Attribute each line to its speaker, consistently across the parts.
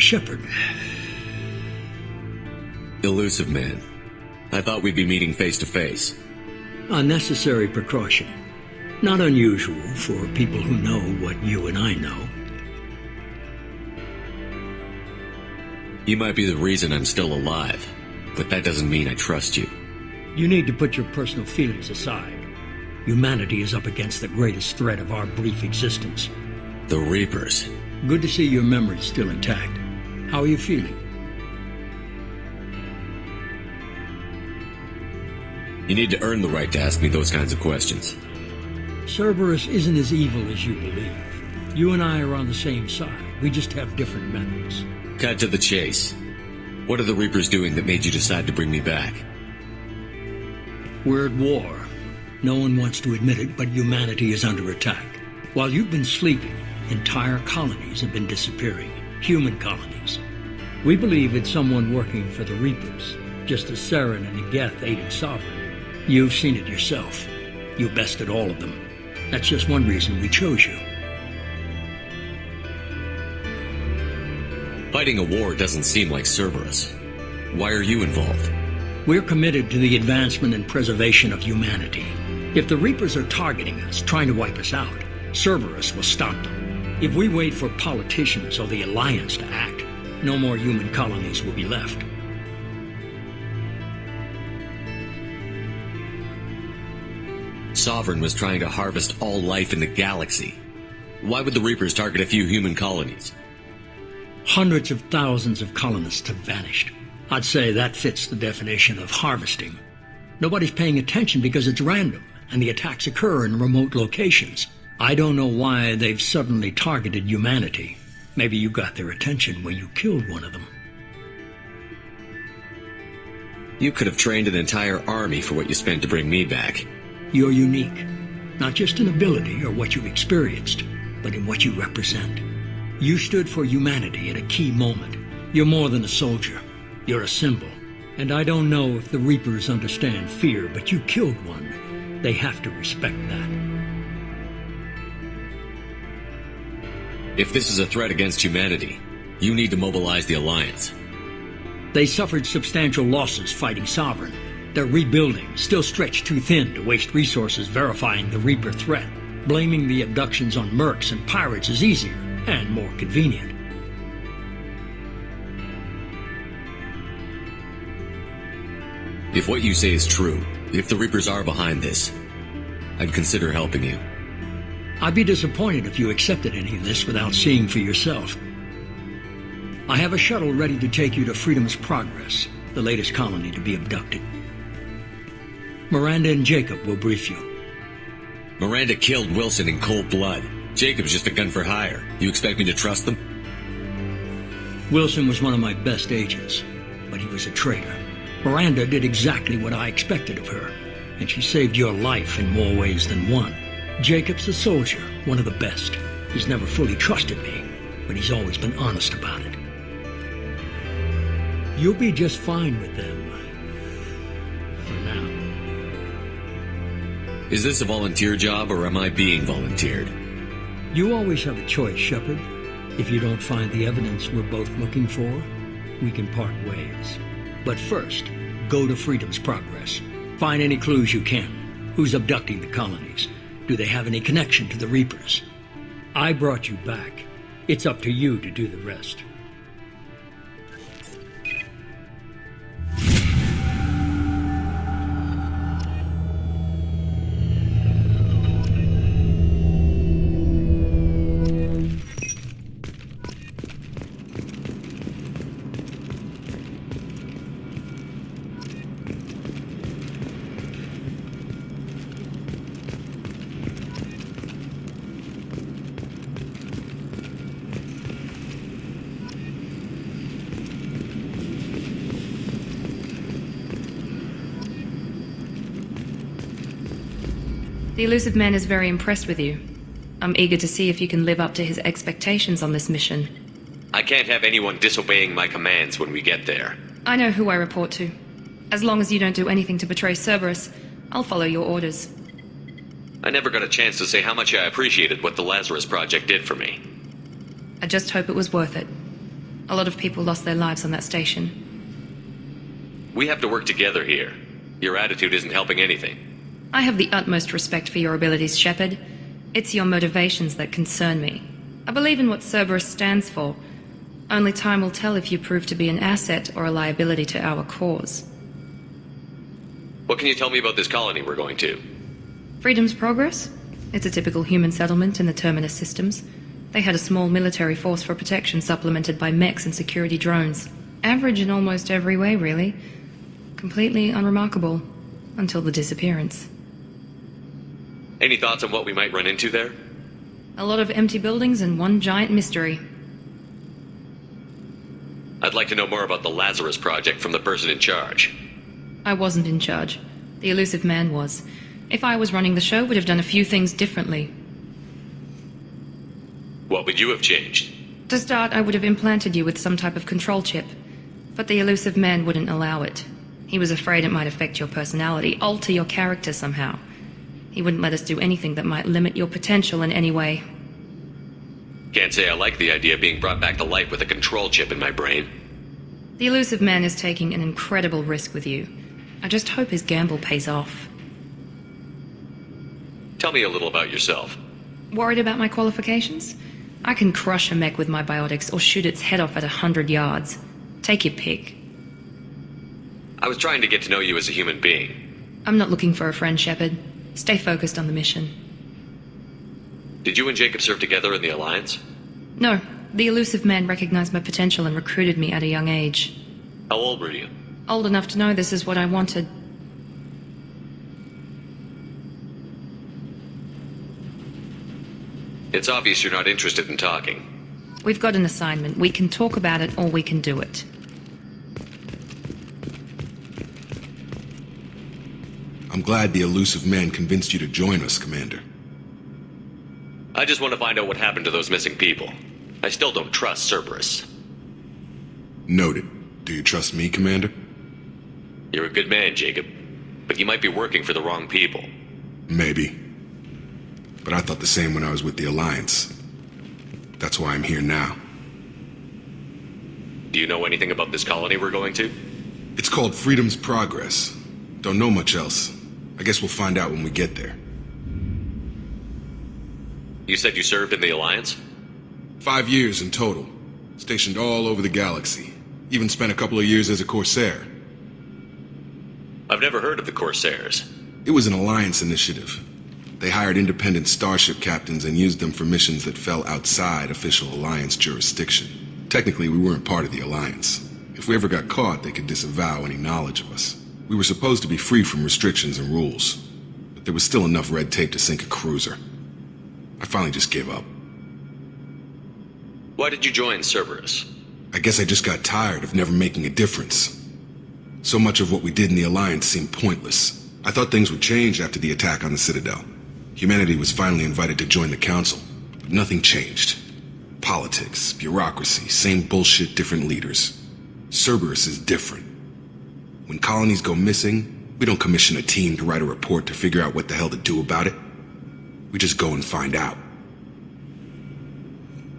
Speaker 1: Shepard.
Speaker 2: Elusive man. I thought we'd be meeting face to face.
Speaker 1: A necessary precaution. Not unusual for people who know what you and I know.
Speaker 2: You might be the reason I'm still alive, but that doesn't mean I trust you.
Speaker 1: You need to put your personal feelings aside. Humanity is up against the greatest threat of our brief existence.
Speaker 2: The Reapers.
Speaker 1: Good to see your memory's still intact. How are you feeling?
Speaker 2: You need to earn the right to ask me those kinds of questions.
Speaker 1: Cerberus isn't as evil as you believe. You and I are on the same side. We just have different methods.
Speaker 2: Cut to the chase. What are the Reapers doing that made you decide to bring me back?
Speaker 1: We're at war. No one wants to admit it, but humanity is under attack. While you've been sleeping, entire colonies have been disappearing. Human colonies. We believe it's someone working for the Reapers, just as Saren and Negeth aided Sovereign. You've seen it yourself. You bested all of them. That's just one reason we chose you.
Speaker 2: Fighting a war doesn't seem like Cerberus. Why are you involved?
Speaker 1: We're committed to the advancement and preservation of humanity. If the Reapers are targeting us, trying to wipe us out, Cerberus will stop them. If we wait for politicians or the Alliance to act, no more human colonies will be left.
Speaker 2: Sovereign was trying to harvest all life in the galaxy. Why would the Reapers target a few human colonies?
Speaker 1: Hundreds of thousands of colonists have vanished. I'd say that fits the definition of harvesting. Nobody's paying attention because it's random, and the attacks occur in remote locations. I don't know why they've suddenly targeted humanity. Maybe you got their attention when you killed one of them.
Speaker 2: You could have trained an entire army for what you spent to bring me back.
Speaker 1: You're unique, not just in ability or what you've experienced, but in what you represent. You stood for humanity at a key moment. You're more than a soldier. You're a symbol. And I don't know if the Reapers understand fear, but you killed one. They have to respect that.
Speaker 2: If this is a threat against humanity, you need to mobilize the Alliance.
Speaker 1: They suffered substantial losses fighting Sovereign. They're rebuilding, still stretched too thin to waste resources verifying the Reaper threat. Blaming the abductions on mercs and pirates is easier and more convenient.
Speaker 2: If what you say is true, if the Reapers are behind this, I'd consider helping you.
Speaker 1: I'd be disappointed if you accepted any of this without seeing for yourself. I have a shuttle ready to take you to Freedom's Progress, the latest colony to be abducted. Miranda and Jacob will brief you.
Speaker 2: Miranda killed Wilson in cold blood. Jacob's just a gun for hire. You expect me to trust them?
Speaker 1: Wilson was one of my best agents, but he was a traitor. Miranda did exactly what I expected of her, and she saved your life in more ways than one. Jacob's a soldier, one of the best. He's never fully trusted me, but he's always been honest about it. You'll be just fine with them. For now.
Speaker 2: Is this a volunteer job, or am I being volunteered?
Speaker 1: You always have a choice, Shepard. If you don't find the evidence we're both looking for, we can part ways. But first, go to Freedom's Progress. Find any clues you can. Who's abducting the colonies? Do they have any connection to the Reapers? I brought you back. It's up to you to do the rest.
Speaker 3: The elusive man is very impressed with you. I'm eager to see if you can live up to his expectations on this mission.
Speaker 2: I can't have anyone disobeying my commands when we get there.
Speaker 3: I know who I report to. As long as you don't do anything to betray Cerberus, I'll follow your orders.
Speaker 2: I never got a chance to say how much I appreciated what the Lazarus Project did for me.
Speaker 3: I just hope it was worth it. A lot of people lost their lives on that station.
Speaker 2: We have to work together here. Your attitude isn't helping anything.
Speaker 3: I have the utmost respect for your abilities, Shepard. It's your motivations that concern me. I believe in what Cerberus stands for. Only time will tell if you prove to be an asset or a liability to our cause.
Speaker 2: What can you tell me about this colony we're going to?
Speaker 3: Freedom's Progress? It's a typical human settlement in the Terminus systems. They had a small military force for protection supplemented by mechs and security drones. Average in almost every way, really. Completely unremarkable. Until the disappearance.
Speaker 2: Any thoughts on what we might run into there?
Speaker 3: A lot of empty buildings and one giant mystery.
Speaker 2: I'd like to know more about the Lazarus Project from the person in charge.
Speaker 3: I wasn't in charge. The elusive man was. If I was running the show, would have done a few things differently.
Speaker 2: What would you have changed?
Speaker 3: To start, I would have implanted you with some type of control chip. But the elusive man wouldn't allow it. He was afraid it might affect your personality, alter your character somehow. He wouldn't let us do anything that might limit your potential in any way.
Speaker 2: Can't say I like the idea of being brought back to life with a control chip in my brain.
Speaker 3: The elusive man is taking an incredible risk with you. I just hope his gamble pays off.
Speaker 2: Tell me a little about yourself.
Speaker 3: Worried about my qualifications? I can crush a mech with my biotics or shoot its head off at 100 yards. Take your pick.
Speaker 2: I was trying to get to know you as a human being.
Speaker 3: I'm not looking for a friend, Shepard. Stay focused on the mission.
Speaker 2: Did you and Jacob serve together in the Alliance?
Speaker 3: No, the elusive man recognized my potential and recruited me at a young age.
Speaker 2: How old were you?
Speaker 3: Old enough to know this is what I wanted.
Speaker 2: It's obvious you're not interested in talking.
Speaker 3: We've got an assignment. We can talk about it or we can do it.
Speaker 4: I'm glad the elusive man convinced you to join us, Commander.
Speaker 2: I just want to find out what happened to those missing people. I still don't trust Cerberus.
Speaker 4: Noted. Do you trust me, Commander?
Speaker 2: You're a good man, Jacob. But you might be working for the wrong people.
Speaker 4: Maybe. But I thought the same when I was with the Alliance. That's why I'm here now.
Speaker 2: Do you know anything about this colony we're going to?
Speaker 4: It's called Freedom's Progress. Don't know much else. I guess we'll find out when we get there.
Speaker 2: You said you served in the Alliance?
Speaker 4: 5 years in total. Stationed all over the galaxy. Even spent a couple of years as a Corsair.
Speaker 2: I've never heard of the Corsairs.
Speaker 4: It was an Alliance initiative. They hired independent starship captains and used them for missions that fell outside official Alliance jurisdiction. Technically, we weren't part of the Alliance. If we ever got caught, they could disavow any knowledge of us. We were supposed to be free from restrictions and rules, but there was still enough red tape to sink a cruiser. I finally just gave up.
Speaker 2: Why did you join Cerberus?
Speaker 4: I guess I just got tired of never making a difference. So much of what we did in the Alliance seemed pointless. I thought things would change after the attack on the Citadel. Humanity was finally invited to join the Council, but nothing changed. Politics, bureaucracy, same bullshit, different leaders. Cerberus is different. When colonies go missing, we don't commission a team to write a report to figure out what the hell to do about it. We just go and find out.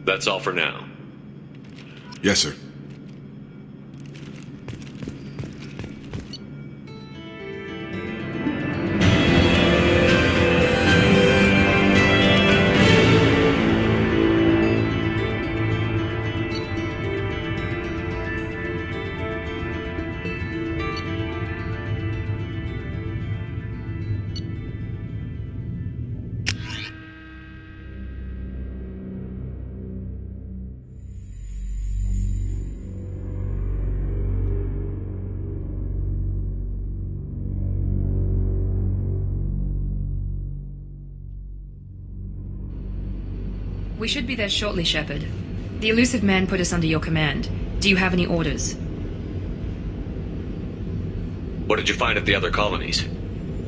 Speaker 2: That's all for now.
Speaker 4: Yes, sir.
Speaker 3: We should be there shortly, Shepard. The elusive man put us under your command. Do you have any orders?
Speaker 2: What did you find at the other colonies?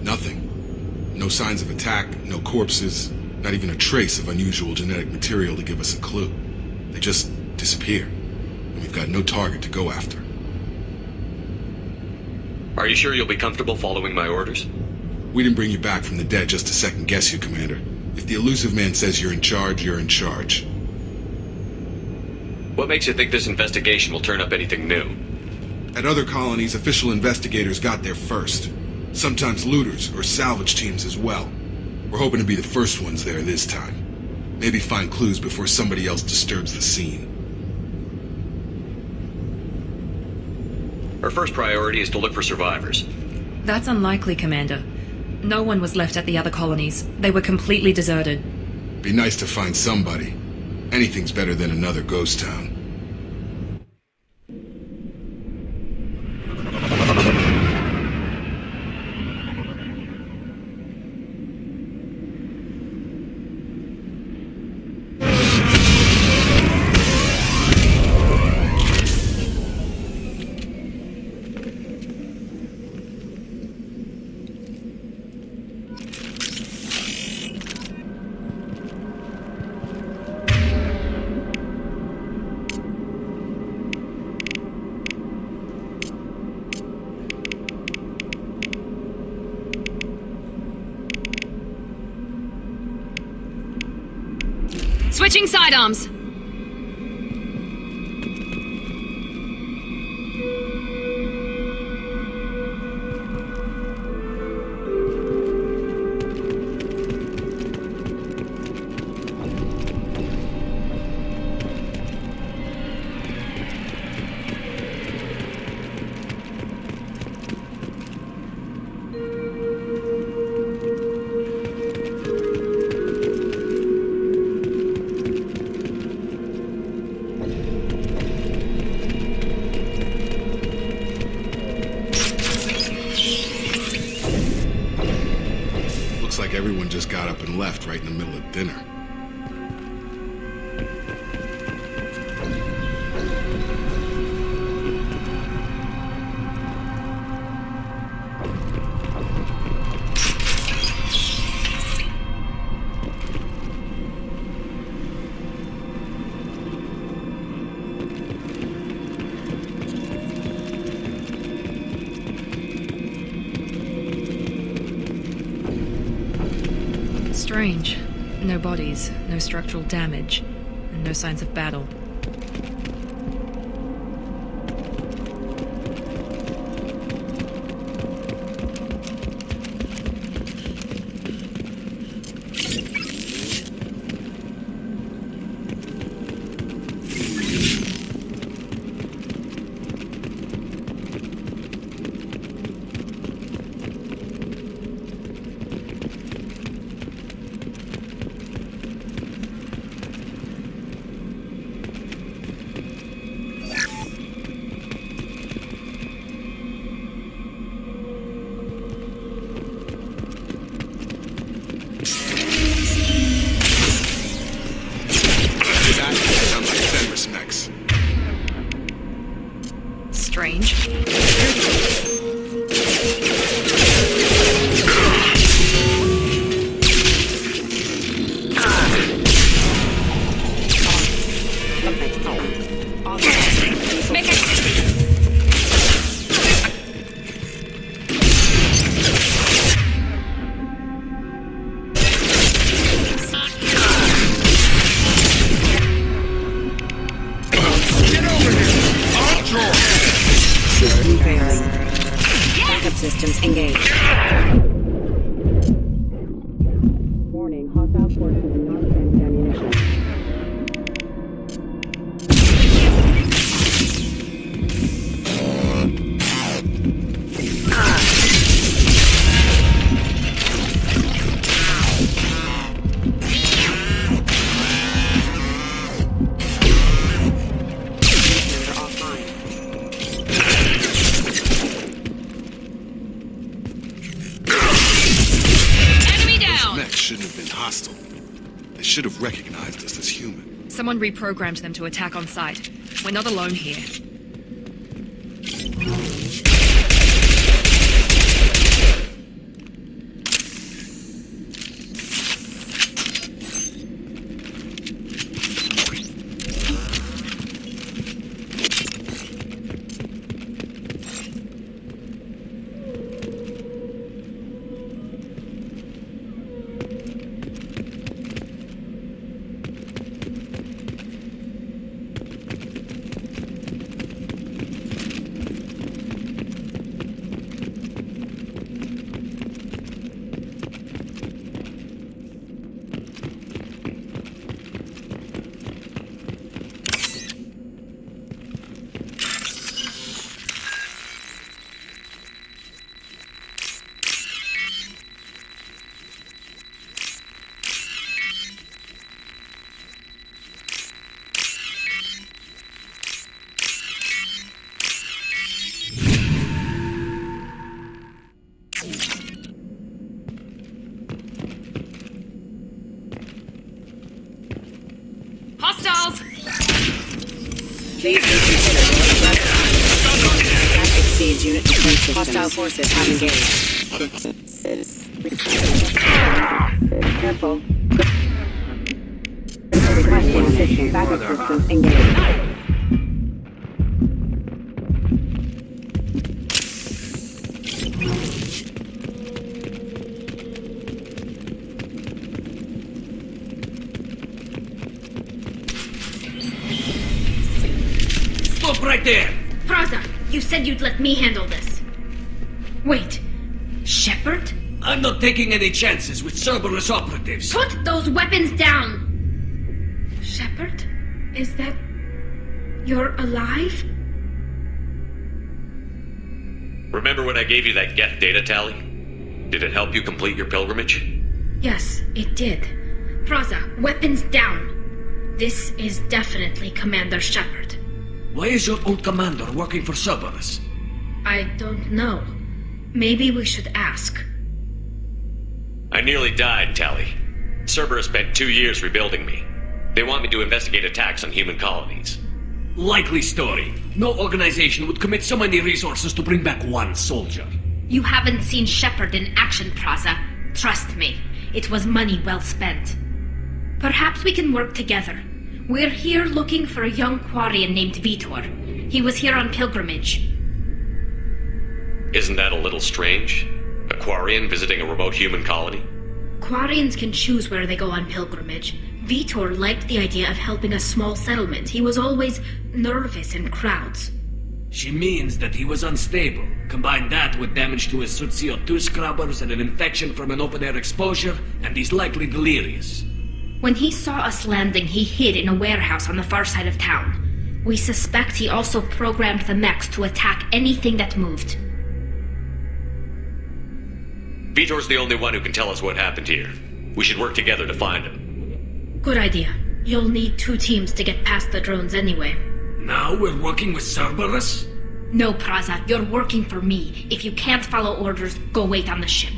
Speaker 4: Nothing. No signs of attack, no corpses, not even a trace of unusual genetic material to give us a clue. They just disappear, and we've got no target to go after.
Speaker 2: Are you sure you'll be comfortable following my orders?
Speaker 4: We didn't bring you back from the dead just to second guess you, Commander. If the elusive man says you're in charge, you're in charge.
Speaker 2: What makes you think this investigation will turn up anything new?
Speaker 4: At other colonies, official investigators got there first. Sometimes looters or salvage teams as well. We're hoping to be the first ones there this time. Maybe find clues before somebody else disturbs the scene.
Speaker 2: Our first priority is to look for survivors.
Speaker 3: That's unlikely, Commander. No one was left at the other colonies. They were completely deserted.
Speaker 4: Be nice to find somebody. Anything's better than another ghost town.
Speaker 3: Switching sidearms! Looks like everyone just got up and left right in the middle of dinner. Strange. No bodies, no structural damage, and no signs of battle. Strange.
Speaker 5: Systems engaged. Warning, hostile forces and non-standard ammunition.
Speaker 4: They should have recognized us as human.
Speaker 3: Someone reprogrammed them to attack on sight. We're not alone here.
Speaker 5: unit defense systems. Hostile forces have engaged. Careful. Requesting assistance. Backup systems engaged.
Speaker 1: Stop right there!
Speaker 6: Praza, you said you'd let me handle this. Wait, Shepard?
Speaker 1: I'm not taking any chances with Cerberus operatives.
Speaker 6: Put those weapons down! Shepard? Is that... you're alive?
Speaker 2: Remember when I gave you that get data tally? Did it help you complete your pilgrimage?
Speaker 6: Yes, it did. Praza, weapons down. This is definitely Commander Shepard.
Speaker 1: Why is your old commander working for Cerberus?
Speaker 6: I don't know. Maybe we should ask.
Speaker 2: I nearly died, Tally. Cerberus spent 2 years rebuilding me. They want me to investigate attacks on human colonies.
Speaker 1: Likely story. No organization would commit so many resources to bring back one soldier.
Speaker 6: You haven't seen Shepard in action, Praza. Trust me, it was money well spent. Perhaps we can work together. We're here looking for a young Quarian named Vitor. He was here on pilgrimage.
Speaker 2: Isn't that a little strange? A Quarian visiting a remote human colony?
Speaker 6: Quarians can choose where they go on pilgrimage. Vitor liked the idea of helping a small settlement. He was always nervous in crowds.
Speaker 1: She means that he was unstable. Combine that with damage to his CO2 scrubbers and an infection from an open-air exposure, and he's likely delirious.
Speaker 6: When he saw us landing, he hid in a warehouse on the far side of town. We suspect he also programmed the mechs to attack anything that moved.
Speaker 2: Vitor's the only one who can tell us what happened here. We should work together to find him.
Speaker 6: Good idea. You'll need 2 teams to get past the drones anyway.
Speaker 1: Now we're working with Cerberus?
Speaker 6: No, Praza, you're working for me. If you can't follow orders, go wait on the ship.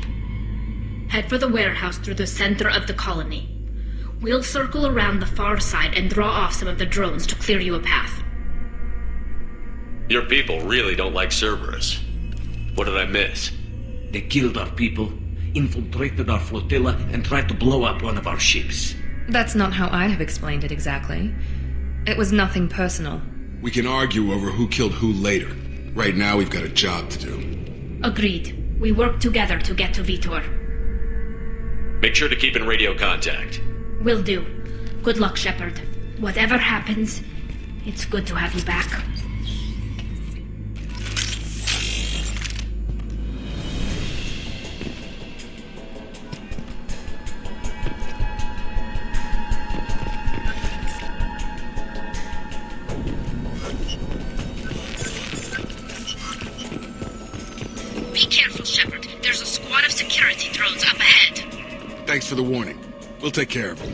Speaker 6: Head for the warehouse through the center of the colony. We'll circle around the far side and draw off some of the drones to clear you a path.
Speaker 2: Your people really don't like Cerberus. What did I miss?
Speaker 1: They killed our people, infiltrated our flotilla, and tried to blow up one of our ships.
Speaker 3: That's not how I'd have explained it exactly. It was nothing personal.
Speaker 4: We can argue over who killed who later. Right now, we've got a job to do.
Speaker 6: Agreed. We work together to get to Vitor.
Speaker 2: Make sure to keep in radio contact.
Speaker 6: Will do. Good luck, Shepard. Whatever happens, it's good to have you back. Be careful, Shepard. There's a squad of security drones up ahead.
Speaker 4: Thanks for the warning. We'll take care of it.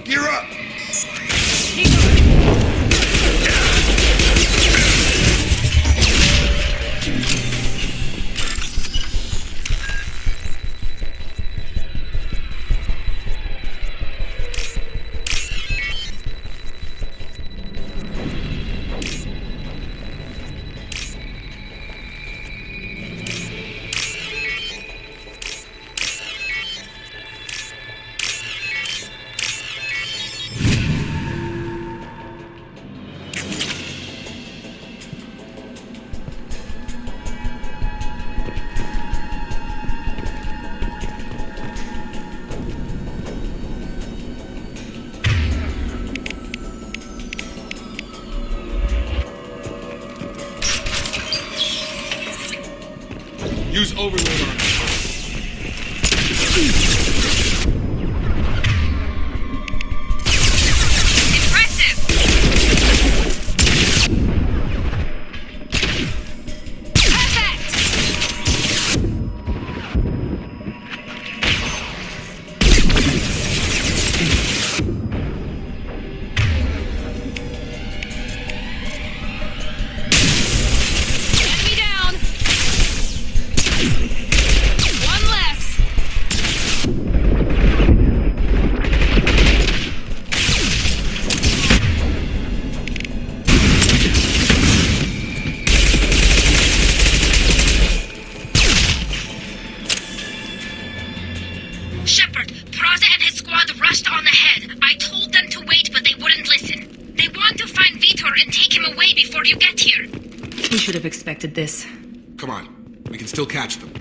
Speaker 4: Gear up! Use overload on it.
Speaker 3: should have expected this.
Speaker 4: Come on. We can still catch them.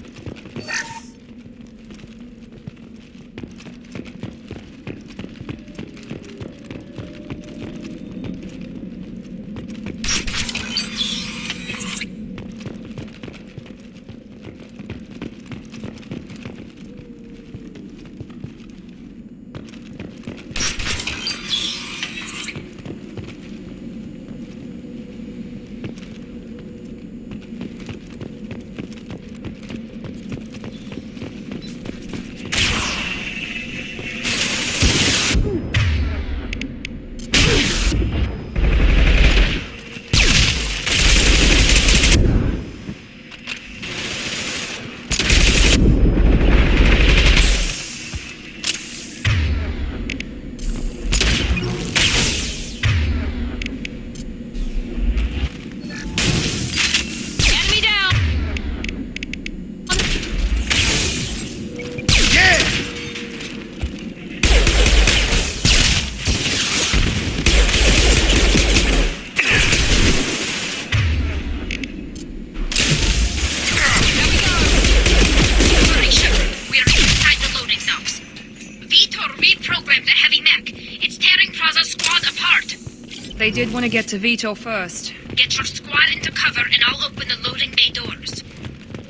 Speaker 3: They did want to get to Vito first.
Speaker 6: Get your squad into cover and I'll open the loading bay doors.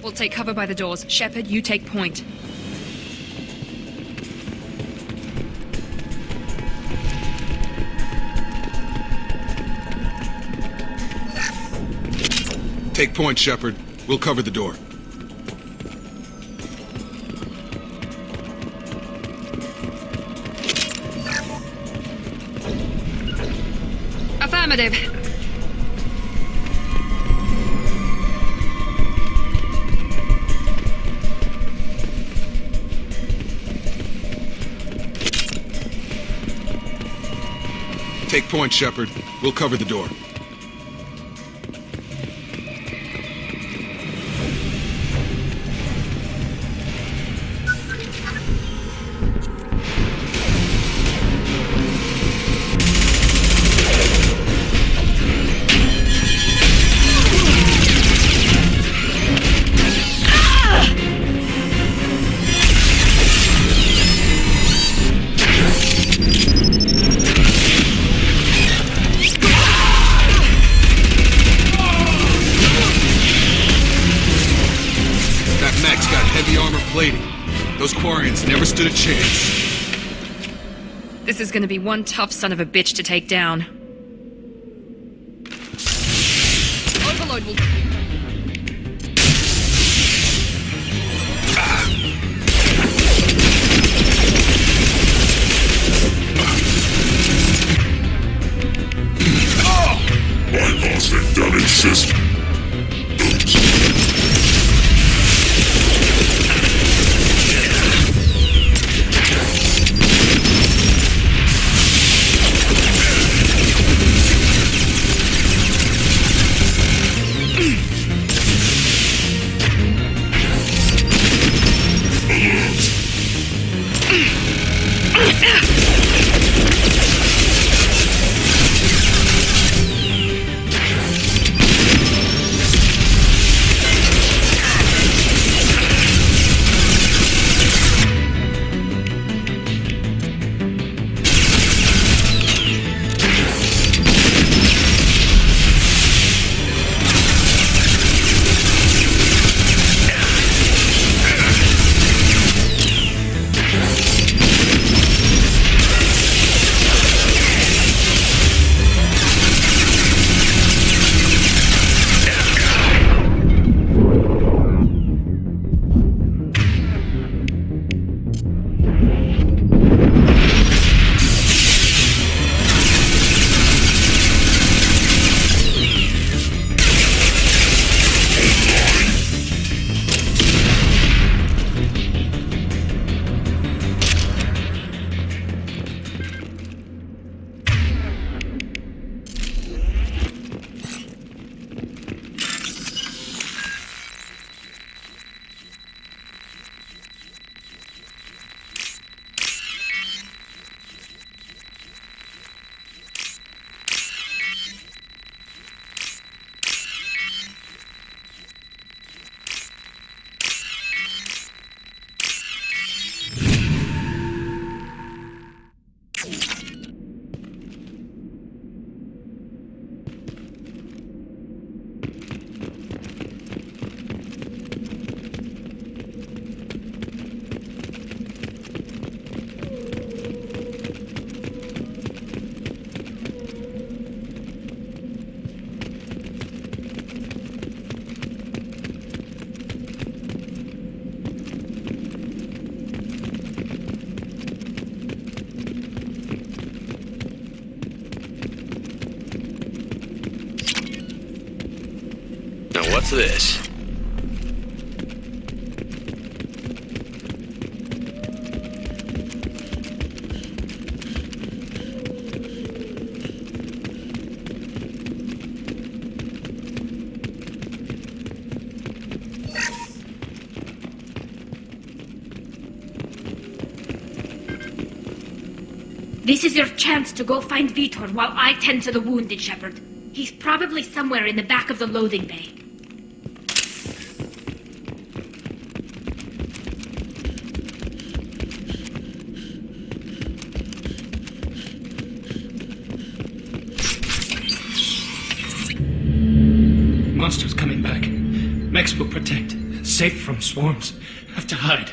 Speaker 3: We'll take cover by the doors. Shepard, you take point.
Speaker 4: Take point, Shepard. We'll cover the door.
Speaker 3: Affirmative.
Speaker 4: Take point, Shepard. We'll cover the door. Those Quarians never stood a chance.
Speaker 3: This is gonna be one tough son of a bitch to take down. Overload will...
Speaker 7: Bypass and damage system.
Speaker 2: Now what's this?
Speaker 6: This is your chance to go find Vitor while I tend to the wounded, Shepard. He's probably somewhere in the back of the loading bay.
Speaker 8: Monsters coming back. Mechs will protect. Safe from swarms. Have to hide.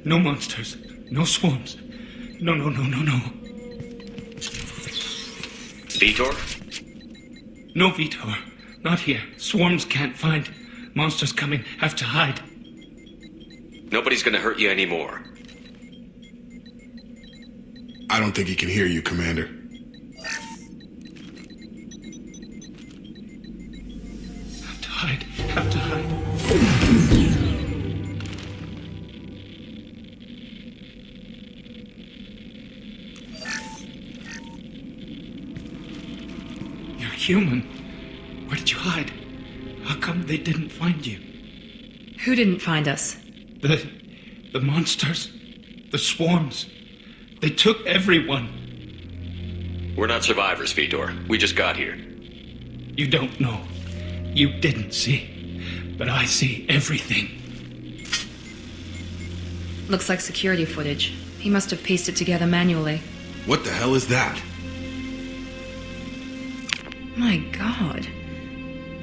Speaker 8: No monsters. No swarms. No.
Speaker 2: Vitor?
Speaker 8: No Vitor. Not here. Swarms can't find. Monsters coming. Have to hide.
Speaker 2: Nobody's gonna hurt you anymore.
Speaker 4: I don't think he can hear you, Commander.
Speaker 8: Have to hide. Have to hide. Human. Where did you hide? How come they didn't find you?
Speaker 3: Who didn't find us?
Speaker 8: The monsters. The swarms. They took everyone.
Speaker 2: We're not survivors, Vitor. We just got here.
Speaker 8: You don't know. You didn't see. But I see everything.
Speaker 3: Looks like security footage. He must have pieced it together manually.
Speaker 4: What the hell is that?
Speaker 3: My God.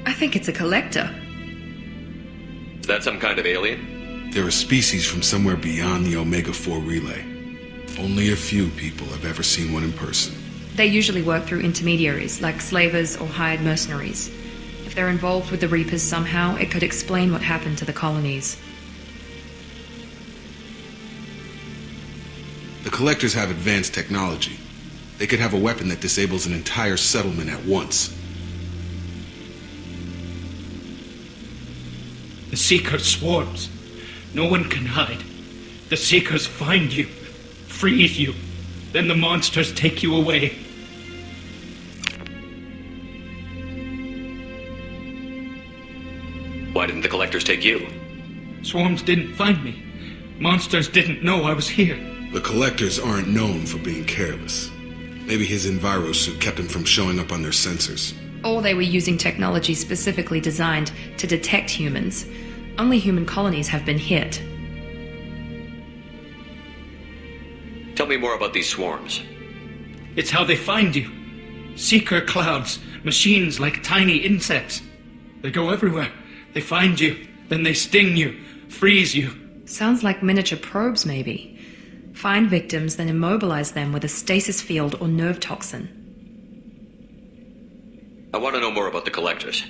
Speaker 3: I think it's a collector.
Speaker 2: Is that some kind of alien?
Speaker 4: They're a species from somewhere beyond the Omega-4 relay. Only a few people have ever seen one in person.
Speaker 3: They usually work through intermediaries, like slavers or hired mercenaries. If they're involved with the Reapers somehow, it could explain what happened to the colonies.
Speaker 4: The collectors have advanced technology. They could have a weapon that disables an entire settlement at once.
Speaker 8: The Seeker swarms. No one can hide. The Seekers find you, freeze you. Then the monsters take you away.
Speaker 2: Why didn't the collectors take you?
Speaker 8: Swarms didn't find me. Monsters didn't know I was here.
Speaker 4: The collectors aren't known for being careless. Maybe his enviro suit kept him from showing up on their sensors.
Speaker 3: Or they were using technology specifically designed to detect humans. Only human colonies have been hit.
Speaker 2: Tell me more about these swarms.
Speaker 8: It's how they find you. Seeker clouds, machines like tiny insects. They go everywhere. They find you, then they sting you, freeze you.
Speaker 3: Sounds like miniature probes, maybe. Find victims, then immobilize them with a stasis field or nerve toxin.
Speaker 2: I want to know more about the collectors.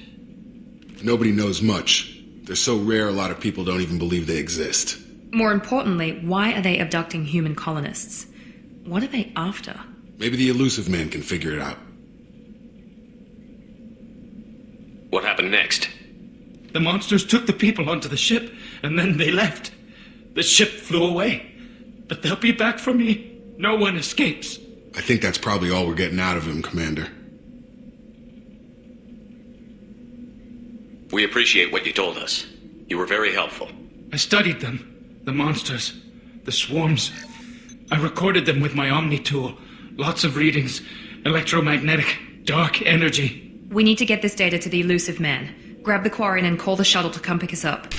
Speaker 4: Nobody knows much. They're so rare a lot of people don't even believe they exist.
Speaker 3: More importantly, why are they abducting human colonists? What are they after?
Speaker 4: Maybe the elusive man can figure it out.
Speaker 2: What happened next?
Speaker 8: The monsters took the people onto the ship, and then they left. The ship flew away. But they'll be back for me. No one escapes.
Speaker 4: I think that's probably all we're getting out of him, Commander.
Speaker 2: We appreciate what you told us. You were very helpful.
Speaker 8: I studied them. The monsters. The swarms. I recorded them with my Omni tool. Lots of readings. Electromagnetic. Dark energy.
Speaker 3: We need to get this data to the elusive man. Grab the Quarian and call the shuttle to come pick us up.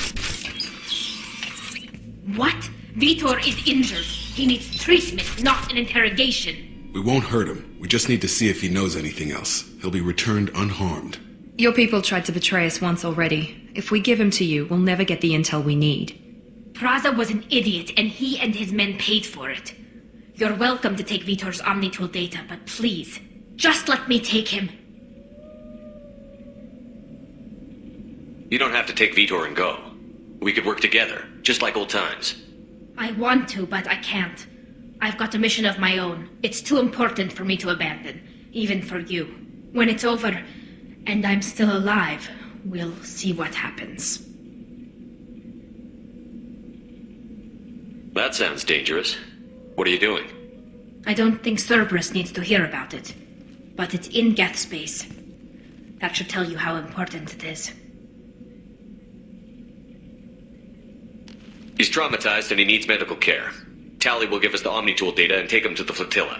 Speaker 6: What? Vitor is injured. He needs treatment, not an interrogation.
Speaker 4: We won't hurt him. We just need to see if he knows anything else. He'll be returned unharmed.
Speaker 3: Your people tried to betray us once already. If we give him to you, we'll never get the intel we need.
Speaker 6: Praza was an idiot, and he and his men paid for it. You're welcome to take Vitor's Omnitool data, but please, just let me take him.
Speaker 2: You don't have to take Vitor and go. We could work together, just like old times.
Speaker 6: I want to, but I can't. I've got a mission of my own. It's too important for me to abandon, even for you. When it's over, and I'm still alive, We'll see what happens.
Speaker 2: That sounds dangerous. What are you doing?
Speaker 6: I don't think Cerberus needs to hear about it, but it's in Geth space. That should tell you how important it is.
Speaker 2: He's traumatized and he needs medical care. Tally will give us the Omni-Tool data and take him to the flotilla.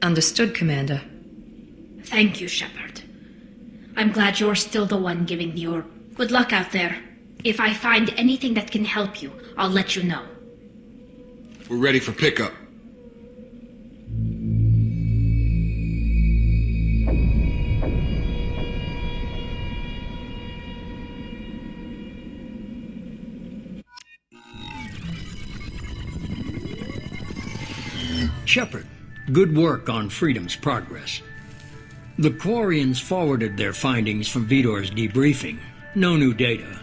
Speaker 3: Understood, Commander.
Speaker 6: Thank you, Shepard. I'm glad you're still the one giving the order. Good luck out there. If I find anything that can help you, I'll let you know.
Speaker 4: We're ready for pickup.
Speaker 1: Shepard, good work on Freedom's progress. The Quarians forwarded their findings from Vidor's debriefing. No new data,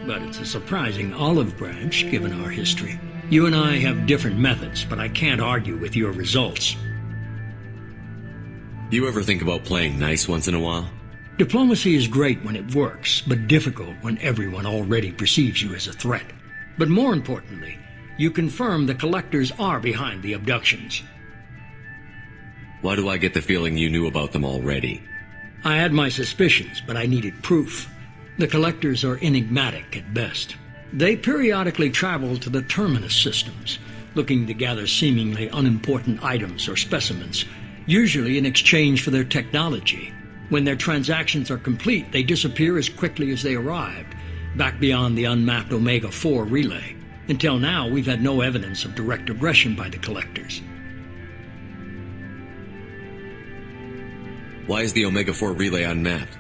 Speaker 1: but it's a surprising olive branch given our history. You and I have different methods, but I can't argue with your results.
Speaker 2: You ever think about playing nice once in a while?
Speaker 1: Diplomacy is great when it works, but difficult when everyone already perceives you as a threat. But more importantly, you confirm the Collectors are behind the abductions.
Speaker 2: Why do I get the feeling you knew about them already?
Speaker 1: I had my suspicions, but I needed proof. The Collectors are enigmatic at best. They periodically travel to the terminus systems, looking to gather seemingly unimportant items or specimens, usually in exchange for their technology. When their transactions are complete, they disappear as quickly as they arrived, back beyond the unmapped Omega-4 relay. Until now, we've had no evidence of direct aggression by the Collectors.
Speaker 2: Why is the Omega-4 relay unmapped?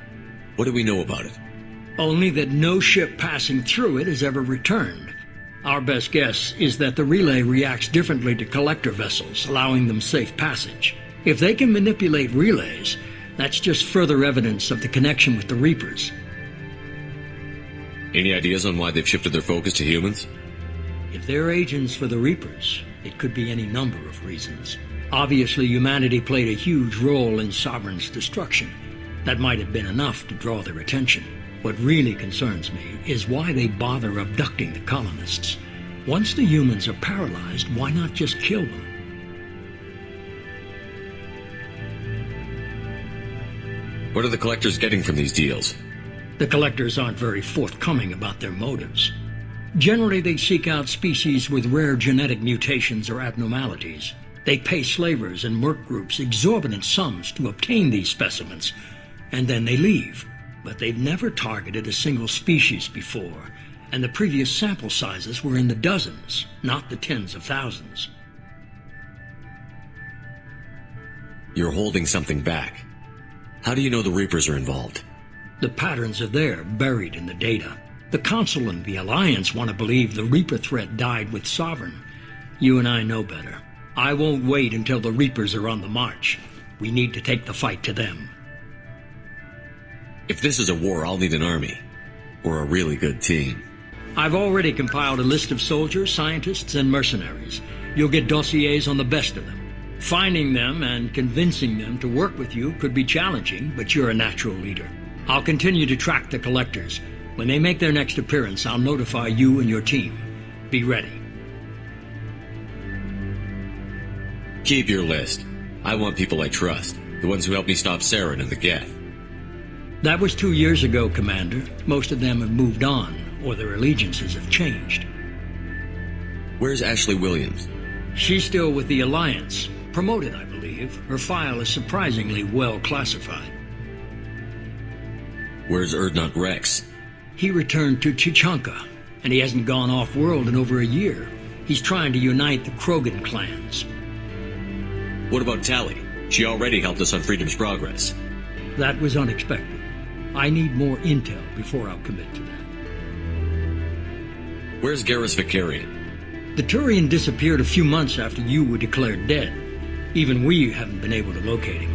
Speaker 2: What do we know about it?
Speaker 1: Only that no ship passing through it has ever returned. Our best guess is that the relay reacts differently to Collector vessels, allowing them safe passage. If they can manipulate relays, that's just further evidence of the connection with the Reapers.
Speaker 2: Any ideas on why they've shifted their focus to humans?
Speaker 1: If they're agents for the Reapers, it could be any number of reasons. Obviously, humanity played a huge role in Sovereign's destruction. That might have been enough to draw their attention. What really concerns me is why they bother abducting the colonists. Once the humans are paralyzed, why not just kill them?
Speaker 2: What are the Collectors getting from these deals?
Speaker 1: The Collectors aren't very forthcoming about their motives. Generally, they seek out species with rare genetic mutations or abnormalities. They pay slavers and merc groups exorbitant sums to obtain these specimens, and then they leave. But they've never targeted a single species before, and the previous sample sizes were in the dozens, not the tens of thousands.
Speaker 2: You're holding something back. How do you know the Reapers are involved?
Speaker 1: The patterns are there, buried in the data. The Council and the Alliance want to believe the Reaper threat died with Sovereign. You and I know better. I won't wait until the Reapers are on the march. We need to take the fight to them.
Speaker 2: If this is a war, I'll need an army. Or a really good team.
Speaker 1: I've already compiled a list of soldiers, scientists, and mercenaries. You'll get dossiers on the best of them. Finding them and convincing them to work with you could be challenging, but you're a natural leader. I'll continue to track the Collectors. When they make their next appearance, I'll notify you and your team. Be ready.
Speaker 2: Keep your list. I want people I trust. The ones who helped me stop Saren and the Geth.
Speaker 1: That was 2 years ago, Commander. Most of them have moved on, or their allegiances have changed.
Speaker 2: Where's Ashley Williams?
Speaker 1: She's still with the Alliance. Promoted, I believe. Her file is surprisingly well classified.
Speaker 2: Where's Erdnot Rex?
Speaker 1: He returned to Chichanka, and he hasn't gone off-world in over a year. He's trying to unite the Krogan clans.
Speaker 2: What about Tally? She already helped us on Freedom's progress.
Speaker 1: That was unexpected. I need more intel before I'll commit to that.
Speaker 2: Where's Garrus Vicarian?
Speaker 1: The Turian disappeared a few months after you were declared dead. Even we haven't been able to locate him.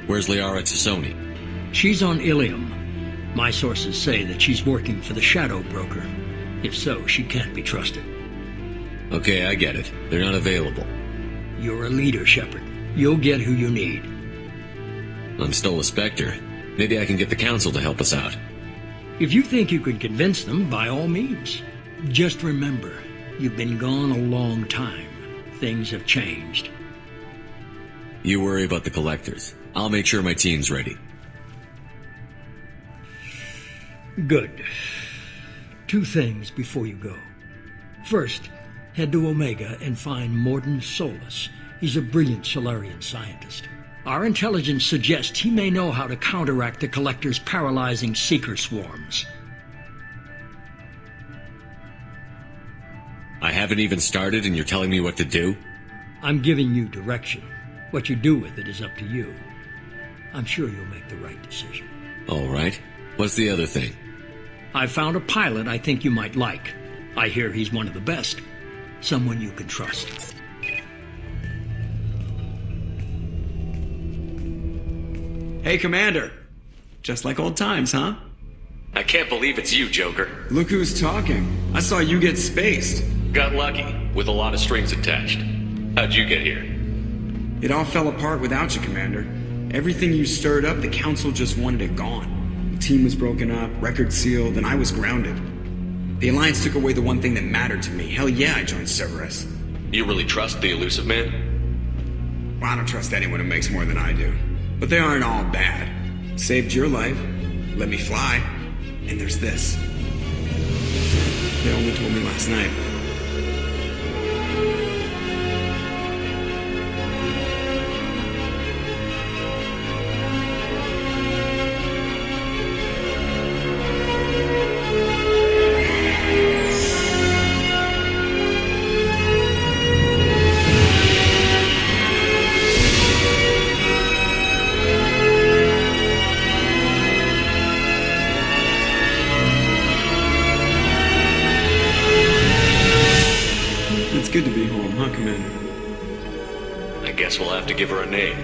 Speaker 2: Where's Liara Tassoni?
Speaker 1: She's on Ilium. My sources say that she's working for the Shadow Broker. If so, she can't be trusted.
Speaker 2: Okay, I get it. They're not available.
Speaker 1: You're a leader, Shepard. You'll get who you need.
Speaker 2: I'm still a Spectre. Maybe I can get the council to help us out.
Speaker 1: If you think you can convince them, by all means. Just remember, you've been gone a long time. Things have changed.
Speaker 2: You worry about the collectors. I'll make sure my team's ready.
Speaker 1: Good. 2 things before you go. First, head to Omega and find Morden Solus. He's a brilliant Solarian scientist. Our intelligence suggests he may know how to counteract the Collector's paralyzing seeker swarms.
Speaker 2: I haven't even started and you're telling me what to do?
Speaker 1: I'm giving you direction. What you do with it is up to you. I'm sure you'll make the right decision.
Speaker 2: All right. What's the other thing?
Speaker 1: I found a pilot I think you might like. I hear he's one of the best. Someone you can trust.
Speaker 9: Hey, Commander. Just like old times, huh?
Speaker 2: I can't believe it's you, Joker.
Speaker 9: Look who's talking. I saw you get spaced.
Speaker 2: Got lucky, with a lot of strings attached. How'd you get here?
Speaker 9: It all fell apart without you, Commander. Everything you stirred up, the Council just wanted it gone. The team was broken up, record sealed, and I was grounded. The Alliance took away the one thing that mattered to me. Hell yeah, I joined Cerberus.
Speaker 2: You really trust the elusive man?
Speaker 9: Well, I don't trust anyone who makes more than I do. But they aren't all bad. Saved your life, let me fly, and there's this. They only told me last night. Good to be home, huh, Commander?
Speaker 2: I guess we'll have to give her a name.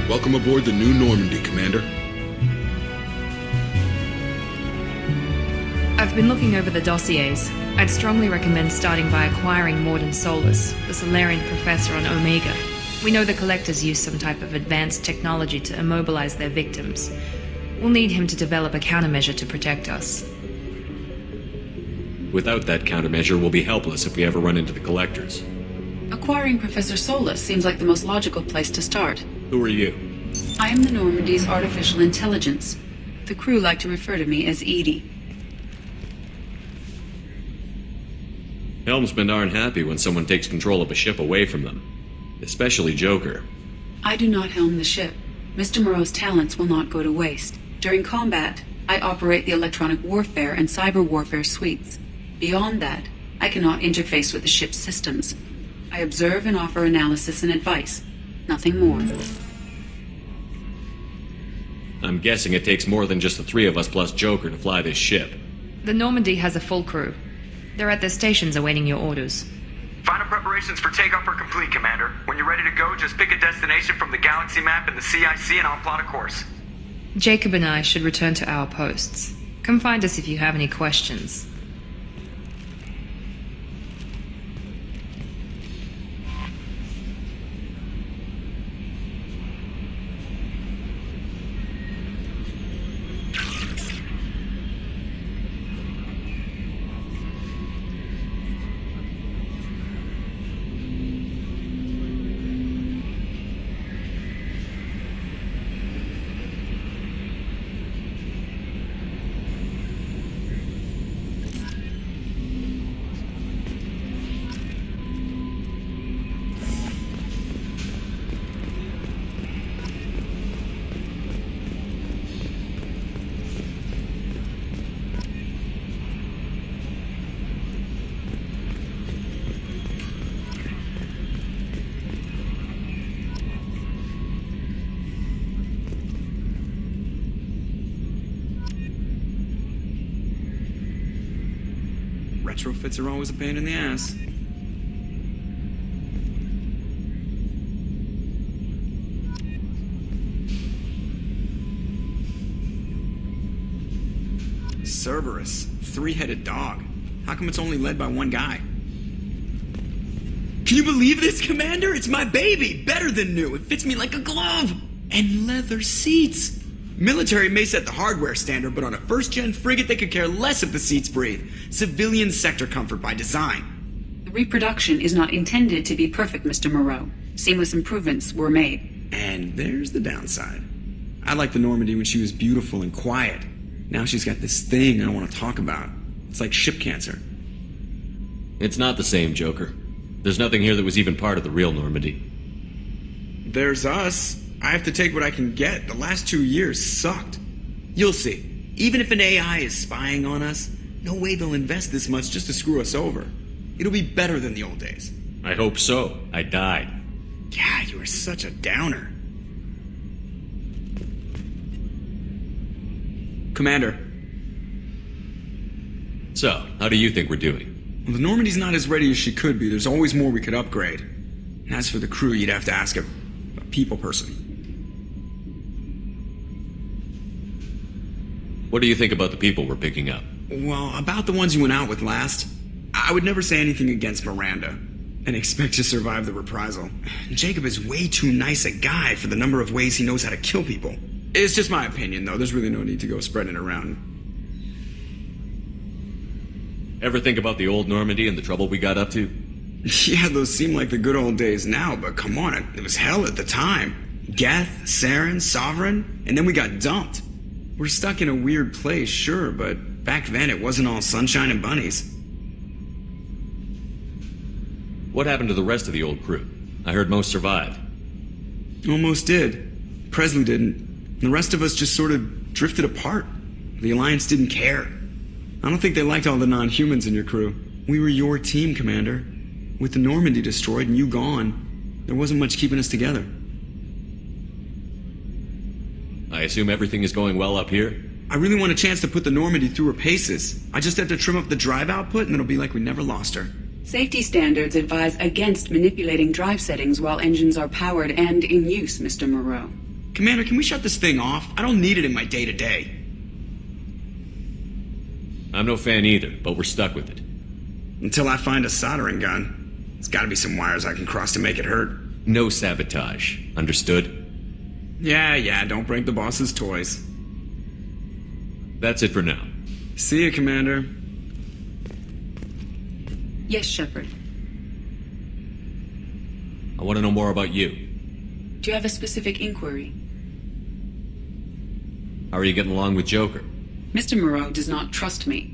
Speaker 4: Welcome aboard the new Normandy, Commander.
Speaker 3: I've been looking over the dossiers. I'd strongly recommend starting by acquiring Morden Solus, the Solarian professor on Omega. We know the Collectors use some type of advanced technology to immobilize their victims. We'll need him to develop a countermeasure to protect us.
Speaker 2: Without that countermeasure, we'll be helpless if we ever run into the Collectors.
Speaker 10: Acquiring Professor Solus seems like the most logical place to start.
Speaker 2: Who are you?
Speaker 10: I am the Normandy's artificial intelligence. The crew like to refer to me as Edie.
Speaker 2: Helmsmen aren't happy when someone takes control of a ship away from them. Especially Joker.
Speaker 10: I do not helm the ship. Mr. Moreau's talents will not go to waste. During combat, I operate the electronic warfare and cyber warfare suites. Beyond that, I cannot interface with the ship's systems. I observe and offer analysis and advice. Nothing more.
Speaker 2: I'm guessing it takes more than just the three of us plus Joker to fly this ship.
Speaker 3: The Normandy has a full crew. They're at their stations awaiting your orders.
Speaker 11: Final preparations for takeoff are complete, Commander. When you're ready to go, just pick a destination from the galaxy map and the CIC and I'll plot a course.
Speaker 3: Jacob and I should return to our posts. Come find us if you have any questions.
Speaker 9: Retrofits are always a pain in the ass. Cerberus, three-headed dog. How come it's only led by one guy? Can you believe this, Commander? It's my baby! Better than new. It fits me like a glove! And leather seats! Military may set the hardware standard, but on a first-gen frigate they could care less if the seats breathe. Civilian sector comfort by design.
Speaker 10: The reproduction is not intended to be perfect, Mr. Moreau. Seamless improvements were made.
Speaker 9: And there's the downside. I liked the Normandy when she was beautiful and quiet. Now she's got this thing I don't want to talk about. It's like ship cancer.
Speaker 2: It's not the same, Joker. There's nothing here that was even part of the real Normandy.
Speaker 9: There's us. I have to take what I can get. The last 2 years sucked. You'll see. Even if an AI is spying on us, no way they'll invest this much just to screw us over. It'll be better than the old days.
Speaker 2: I hope so. I died.
Speaker 9: Yeah, you are such a downer. Commander.
Speaker 2: So, how do you think we're doing?
Speaker 9: Well, the Normandy's not as ready as she could be. There's always more we could upgrade. And as for the crew, you'd have to ask a people person.
Speaker 2: What do you think about the people we're picking up?
Speaker 9: Well, about the ones you went out with last, I would never say anything against Miranda and expect to survive the reprisal. Jacob is way too nice a guy for the number of ways he knows how to kill people. It's just my opinion, though. There's really no need to go spreading it around.
Speaker 2: Ever think about the old Normandy and the trouble we got up to?
Speaker 9: Yeah, those seem like the good old days now, but come on, it was hell at the time. Geth, Saren, Sovereign, and then we got dumped. We're stuck in a weird place, sure, but back then it wasn't all sunshine and bunnies.
Speaker 2: What happened to the rest of the old crew? I heard most survived.
Speaker 9: Almost did. Presley didn't. The rest of us just sort of drifted apart. The Alliance didn't care. I don't think they liked all the non-humans in your crew. We were your team, Commander. With the Normandy destroyed and you gone, there wasn't much keeping us together.
Speaker 2: I assume everything is going well up here?
Speaker 9: I really want a chance to put the Normandy through her paces. I just have to trim up the drive output and it'll be like we never lost her.
Speaker 10: Safety standards advise against manipulating drive settings while engines are powered and in use, Mr. Moreau.
Speaker 9: Commander, can we shut this thing off? I don't need it in my day-to-day.
Speaker 2: I'm no fan either, but we're stuck with it.
Speaker 9: Until I find a soldering gun. There's gotta be some wires I can cross to make it hurt.
Speaker 2: No sabotage. Understood?
Speaker 9: Yeah, don't break the boss's toys.
Speaker 2: That's it for now.
Speaker 9: See you, Commander.
Speaker 10: Yes, Shepard.
Speaker 2: I want to know more about you.
Speaker 10: Do you have a specific inquiry?
Speaker 2: How are you getting along with Joker?
Speaker 10: Mr. Moreau does not trust me.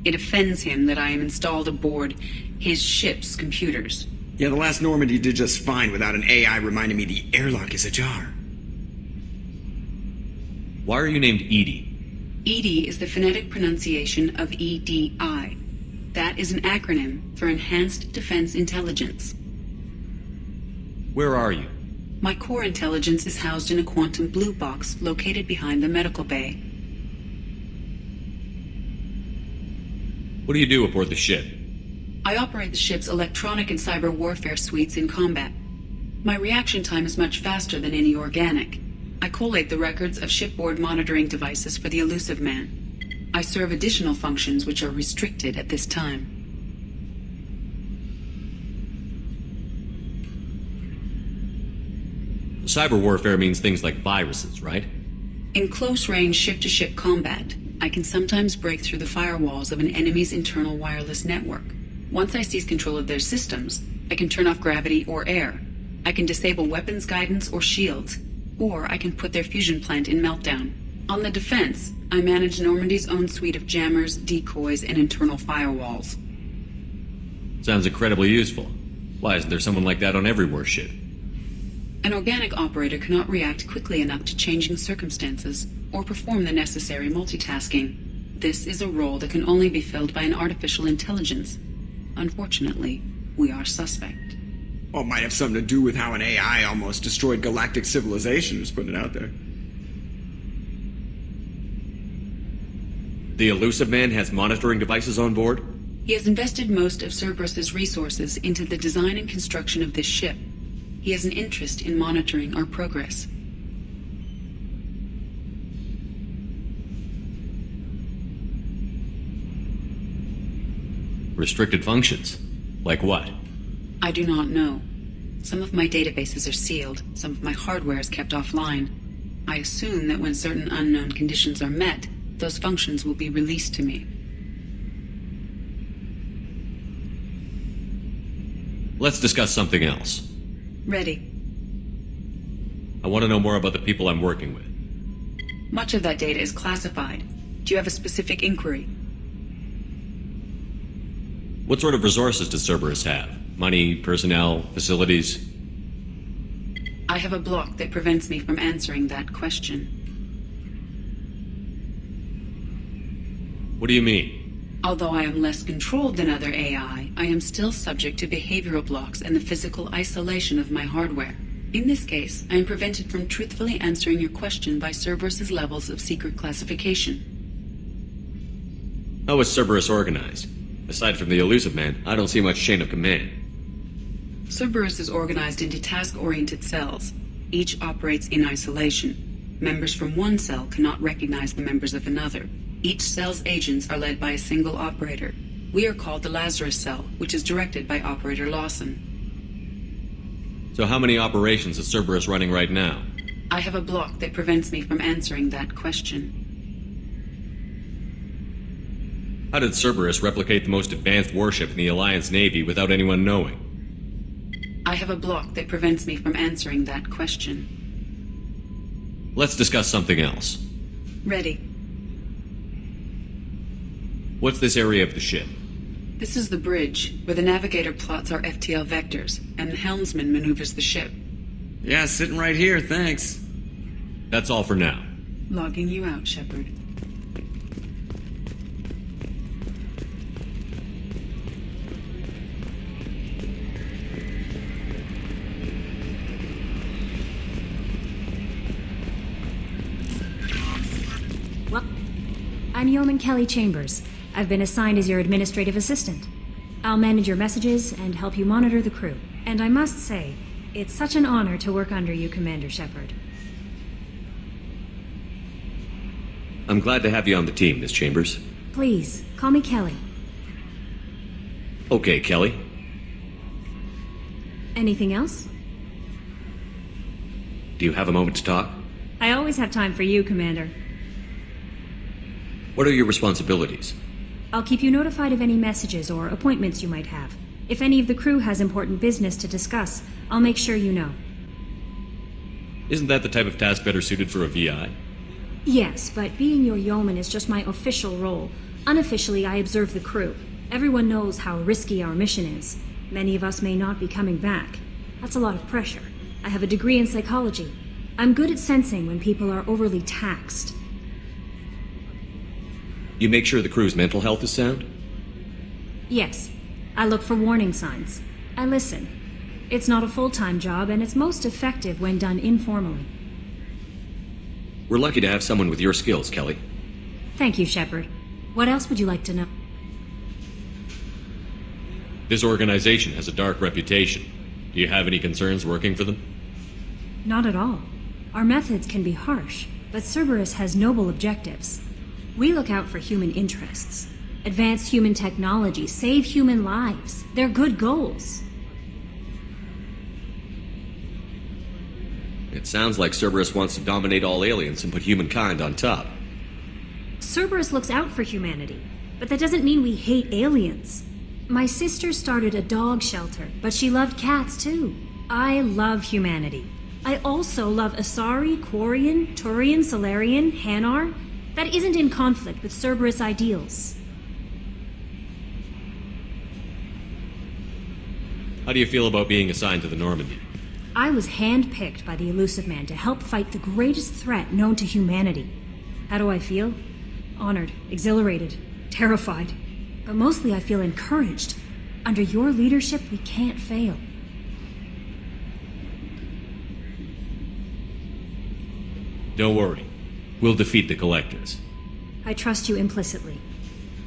Speaker 10: It offends him that I am installed aboard his ship's computers.
Speaker 9: Yeah, the last Normandy did just fine without an AI reminding me the airlock is ajar.
Speaker 2: Why are you named Edie?
Speaker 10: EDI is the phonetic pronunciation of EDI. That is an acronym for Enhanced Defense Intelligence.
Speaker 2: Where are you?
Speaker 10: My core intelligence is housed in a quantum blue box located behind the medical bay.
Speaker 2: What do you do aboard the ship?
Speaker 10: I operate the ship's electronic and cyber warfare suites in combat. My reaction time is much faster than any organic. I collate the records of shipboard monitoring devices for the Elusive Man. I serve additional functions which are restricted at this time.
Speaker 2: Cyber warfare means things like viruses, right?
Speaker 10: In close-range ship-to-ship combat, I can sometimes break through the firewalls of an enemy's internal wireless network. Once I seize control of their systems, I can turn off gravity or air. I can disable weapons guidance or shields, or I can put their fusion plant in meltdown. On the defense, I manage Normandy's own suite of jammers, decoys, and internal firewalls.
Speaker 2: Sounds incredibly useful. Why isn't there someone like that on every warship?
Speaker 10: An organic operator cannot react quickly enough to changing circumstances or perform the necessary multitasking. This is a role that can only be filled by an artificial intelligence. Unfortunately, we are suspect.
Speaker 9: Well, it might have something to do with how an AI almost destroyed galactic civilization, just putting it out there.
Speaker 2: The Elusive Man has monitoring devices on board?
Speaker 10: He has invested most of Cerberus's resources into the design and construction of this ship. He has an interest in monitoring our progress.
Speaker 2: Restricted functions? Like what?
Speaker 10: I do not know. Some of my databases are sealed, some of my hardware is kept offline. I assume that when certain unknown conditions are met, those functions will be released to me.
Speaker 2: Let's discuss something else.
Speaker 10: Ready.
Speaker 2: I want to know more about the people I'm working with.
Speaker 10: Much of that data is classified. Do you have a specific inquiry?
Speaker 2: What sort of resources does Cerberus have? Money, personnel, facilities?
Speaker 10: I have a block that prevents me from answering that question.
Speaker 2: What do you mean?
Speaker 10: Although I am less controlled than other AI, I am still subject to behavioral blocks and the physical isolation of my hardware. In this case, I am prevented from truthfully answering your question by Cerberus's levels of secret classification.
Speaker 2: How is Cerberus organized? Aside from the Elusive Man, I don't see much chain of command.
Speaker 10: Cerberus is organized into task-oriented cells. Each operates in isolation. Members from one cell cannot recognize the members of another. Each cell's agents are led by a single operator. We are called the Lazarus Cell, which is directed by Operator Lawson.
Speaker 2: So how many operations is Cerberus running right now?
Speaker 10: I have a block that prevents me from answering that question.
Speaker 2: How did Cerberus replicate the most advanced warship in the Alliance Navy without anyone knowing?
Speaker 10: I have a block that prevents me from answering that question.
Speaker 2: Let's discuss something else.
Speaker 10: Ready.
Speaker 2: What's this area of the ship?
Speaker 10: This is the bridge, where the navigator plots our FTL vectors, and the helmsman maneuvers the ship.
Speaker 9: Yeah, sitting right here, thanks.
Speaker 2: That's all for now.
Speaker 10: Logging you out, Shepard.
Speaker 12: Well, I'm Yeoman Kelly Chambers. I've been assigned as your administrative assistant. I'll manage your messages and help you monitor the crew. And I must say, it's such an honor to work under you, Commander Shepard.
Speaker 2: I'm glad to have you on the team, Miss Chambers.
Speaker 12: Please, call me Kelly.
Speaker 2: Okay, Kelly.
Speaker 12: Anything else?
Speaker 2: Do you have a moment to talk?
Speaker 12: I always have time for you, Commander.
Speaker 2: What are your responsibilities?
Speaker 12: I'll keep you notified of any messages or appointments you might have. If any of the crew has important business to discuss, I'll make sure you know.
Speaker 2: Isn't that the type of task better suited for a VI?
Speaker 12: Yes, but being your yeoman is just my official role. Unofficially, I observe the crew. Everyone knows how risky our mission is. Many of us may not be coming back. That's a lot of pressure. I have a degree in psychology. I'm good at sensing when people are overly taxed.
Speaker 2: You make sure the crew's mental health is sound?
Speaker 12: Yes. I look for warning signs. I listen. It's not a full-time job, and it's most effective when done informally.
Speaker 2: We're lucky to have someone with your skills, Kelly.
Speaker 12: Thank you, Shepard. What else would you like to know?
Speaker 2: This organization has a dark reputation. Do you have any concerns working for them?
Speaker 12: Not at all. Our methods can be harsh, but Cerberus has noble objectives. We look out for human interests, advance human technology, save human lives. They're good goals.
Speaker 2: It sounds like Cerberus wants to dominate all aliens and put humankind on top.
Speaker 12: Cerberus looks out for humanity, but that doesn't mean we hate aliens. My sister started a dog shelter, but she loved cats too. I love humanity. I also love Asari, Quarian, Turian, Solarian, Hanar. That isn't in conflict with Cerberus ideals.
Speaker 2: How do you feel about being assigned to the Normandy?
Speaker 12: I was handpicked by the Elusive Man to help fight the greatest threat known to humanity. How do I feel? Honored, exhilarated, terrified. But mostly I feel encouraged. Under your leadership, we can't fail.
Speaker 2: Don't worry. We'll defeat the Collectors.
Speaker 12: I trust you implicitly.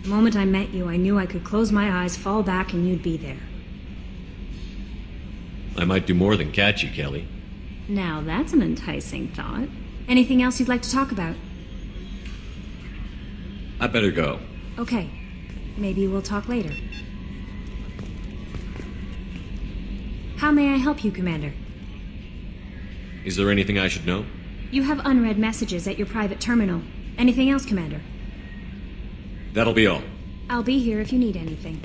Speaker 12: The moment I met you, I knew I could close my eyes, fall back, and you'd be there.
Speaker 2: I might do more than catch you, Kelly.
Speaker 12: Now that's an enticing thought. Anything else you'd like to talk about?
Speaker 2: I better go.
Speaker 12: Okay. Maybe we'll talk later. How may I help you, Commander?
Speaker 2: Is there anything I should know?
Speaker 12: You have unread messages at your private terminal. Anything else, Commander?
Speaker 2: That'll be all.
Speaker 12: I'll be here if you need anything.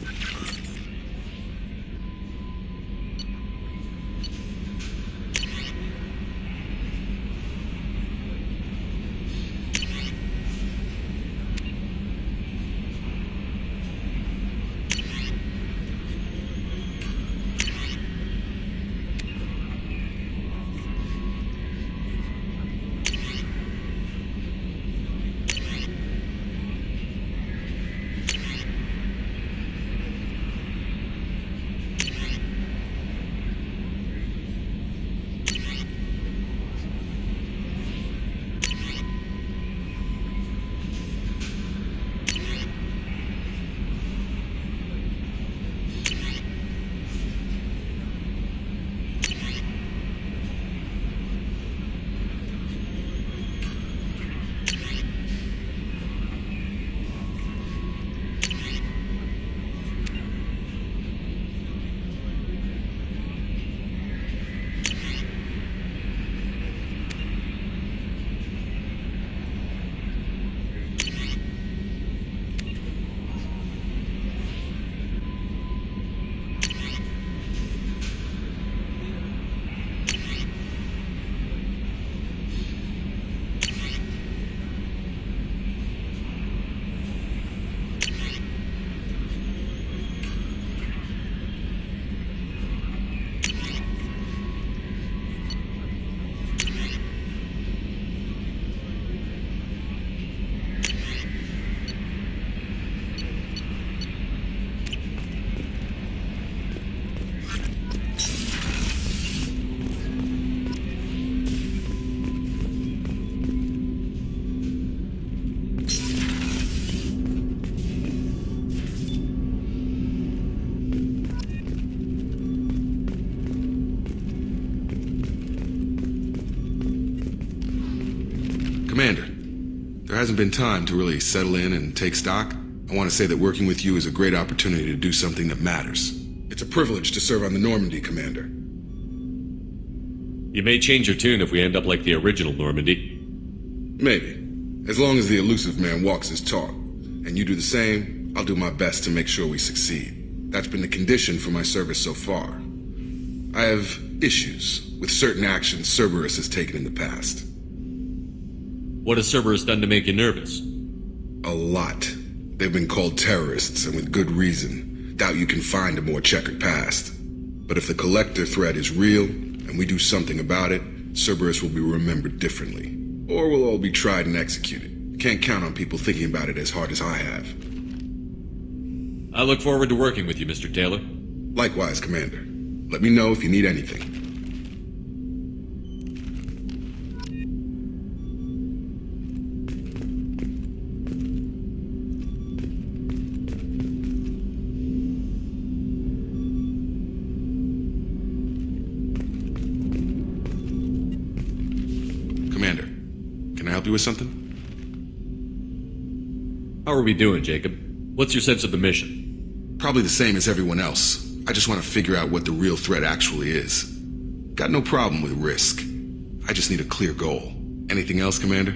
Speaker 4: Commander, there hasn't been time to really settle in and take stock. I want to say that working with you is a great opportunity to do something that matters. It's a privilege to serve on the Normandy, Commander.
Speaker 2: You may change your tune if we end up like the original Normandy.
Speaker 4: Maybe. As long as the Elusive Man walks his talk, and you do the same, I'll do my best to make sure we succeed. That's been the condition for my service so far. I have issues with certain actions Cerberus has taken in the past.
Speaker 2: What has Cerberus done to make you nervous?
Speaker 4: A lot. They've been called terrorists, and with good reason. Doubt you can find a more checkered past. But if the Collector threat is real, and we do something about it, Cerberus will be remembered differently. Or we'll all be tried and executed. Can't count on people thinking about it as hard as I have.
Speaker 2: I look forward to working with you, Mr. Taylor.
Speaker 4: Likewise, Commander. Let me know if you need anything. Commander, can I help you with something?
Speaker 2: How are we doing, Jacob? What's your sense of the mission?
Speaker 4: Probably the same as everyone else. I just want to figure out what the real threat actually is. Got no problem with risk. I just need a clear goal. Anything else, Commander?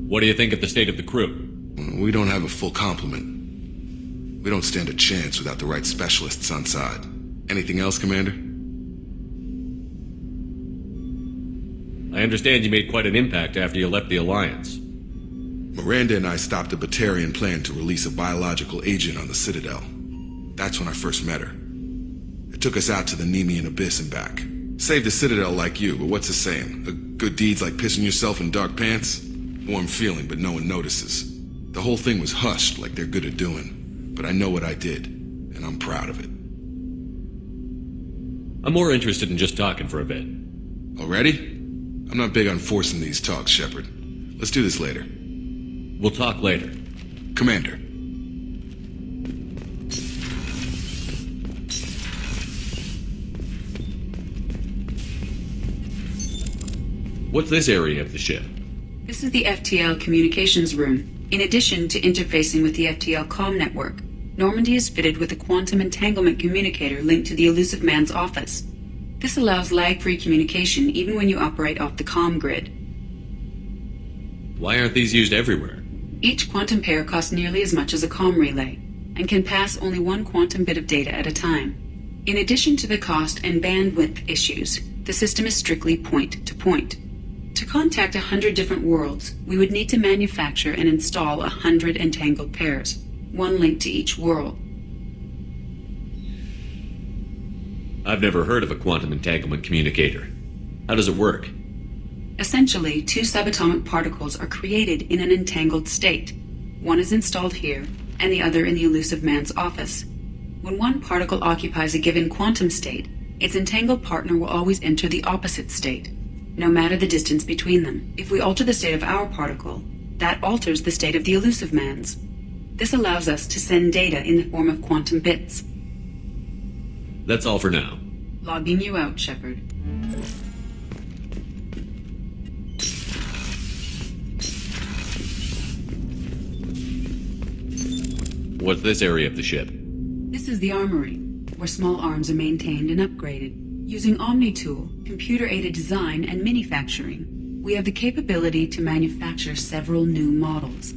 Speaker 2: What do you think of the state of the crew?
Speaker 4: We don't have a full complement. We don't stand a chance without the right specialists on side. Anything else, Commander?
Speaker 2: I understand you made quite an impact after you left the Alliance.
Speaker 4: Miranda and I stopped a Batarian plan to release a biological agent on the Citadel. That's when I first met her. It took us out to the Nemean Abyss and back. Saved the Citadel like you, but what's the saying? A good deed's like pissing yourself in dark pants? Warm feeling, but no one notices. The whole thing was hushed like they're good at doing. But I know what I did, and I'm proud of it.
Speaker 2: I'm more interested in just talking for a bit.
Speaker 4: Already? I'm not big on forcing these talks, Shepard. Let's do this later.
Speaker 2: We'll talk later.
Speaker 4: Commander.
Speaker 2: What's this area of the ship?
Speaker 10: This is the FTL communications room. In addition to interfacing with the FTL comm network, Normandy is fitted with a quantum entanglement communicator linked to the Elusive Man's office. This allows lag-free communication even when you operate off the comm grid.
Speaker 2: Why aren't these used everywhere?
Speaker 10: Each quantum pair costs nearly as much as a comm relay, and can pass only one quantum bit of data at a time. In addition to the cost and bandwidth issues, the system is strictly point-to-point. To contact 100 different worlds, we would need to manufacture and install 100 entangled pairs, one linked to each world.
Speaker 2: I've never heard of a quantum entanglement communicator. How does it work?
Speaker 10: Essentially, two subatomic particles are created in an entangled state. One is installed here, and the other in the Elusive Man's office. When one particle occupies a given quantum state, its entangled partner will always enter the opposite state, no matter the distance between them. If we alter the state of our particle, that alters the state of the Elusive Man's. This allows us to send data in the form of quantum bits.
Speaker 2: That's all for now.
Speaker 10: Logging you out, Shepard.
Speaker 2: What's this area of the ship?
Speaker 10: This is the armory, where small arms are maintained and upgraded. Using Omni-Tool, computer-aided design, and manufacturing, we have the capability to manufacture several new models.